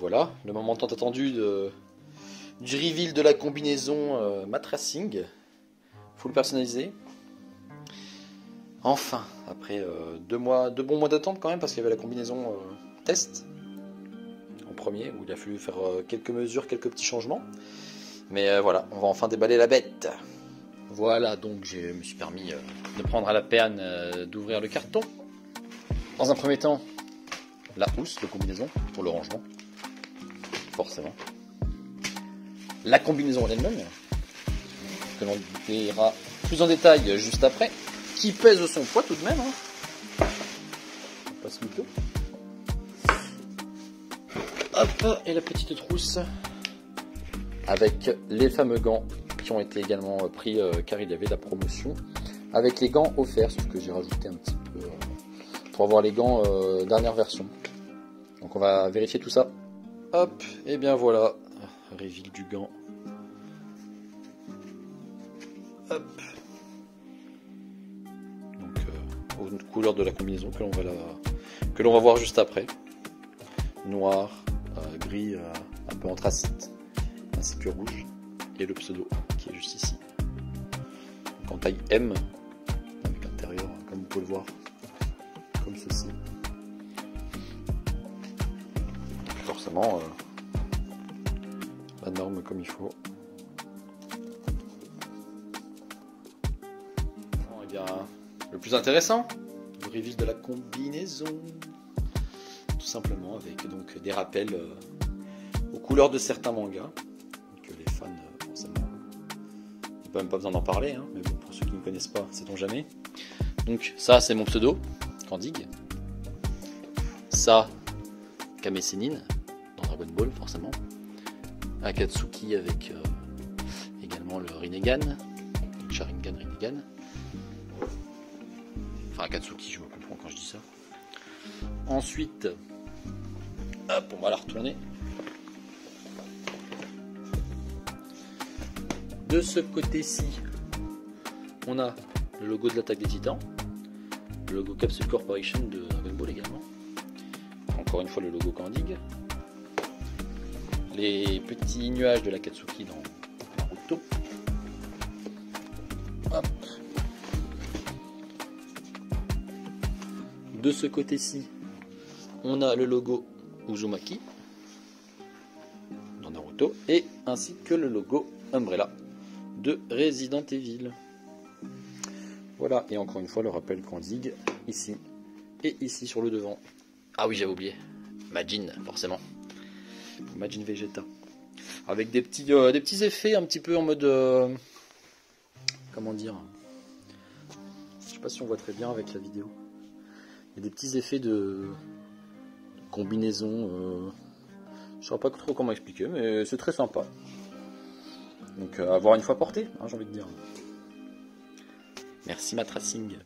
voilà, le moment tant attendu du reveal de la combinaison Matracing, full personnalisé. Enfin, après 2 bons mois d'attente quand même, parce qu'il y avait la combinaison test en premier, où il a fallu faire quelques mesures, quelques petits changements. Mais voilà, on va enfin déballer la bête. Voilà, donc je me suis permis de prendre à la peine d'ouvrir le carton. Dans un premier temps, la housse de combinaison pour le rangement, forcément. La combinaison en elle-même, que l'on verra plus en détail juste après, qui pèse son poids tout de même. Hein. On passe mytho. Hop, et la petite trousse avec les fameux gants qui ont été également pris car il y avait la promotion avec les gants offerts, sauf que j'ai rajouté un petit peu pour avoir les gants dernière version. Donc on va vérifier tout ça. Hop, et bien voilà, reveal du gant. Hop. Donc aux couleurs de la combinaison que l'on va voir juste après. Noir, gris, un peu anthracite, ainsi que rouge, et le pseudo qui est juste ici. Donc en taille M, avec l'intérieur, comme vous pouvez le voir, comme ceci. Forcément, la norme comme il faut. Bon, et bien, le plus intéressant, le reveal de la combinaison. Tout simplement avec donc des rappels aux couleurs de certains mangas que les fans forcément n'ont même pas besoin d'en parler, hein, mais bon, pour ceux qui ne connaissent pas, sait-on jamais. Donc ça c'est mon pseudo, Candig. Ça, Kame Sennin dans Dragon Ball forcément. Akatsuki avec également le Rinnegan, Sharingan Rinnegan. Enfin Akatsuki, je me comprends quand je dis ça. Ensuite, hop, on va la retourner. De ce côté-ci, on a le logo de l'attaque des Titans, le logo Capsule Corporation de Dragon Ball également. Encore une fois, le logo Candig. Les petits nuages de l'Akatsuki dans Naruto. Hop. De ce côté-ci, on a le logo Uzumaki dans Naruto et ainsi que le logo Umbrella de Resident Evil. Voilà, et encore une fois le rappel Candig ici et ici sur le devant. Ah oui, j'avais oublié, Majin forcément, Majin Vegeta, avec des petits effets un petit peu en mode comment dire, je sais pas si on voit très bien avec la vidéo. Il y a des petits effets de combinaison, je ne saurais pas trop comment expliquer, mais c'est très sympa. Donc à voir une fois porté, hein, j'ai envie de dire. Merci Matracing.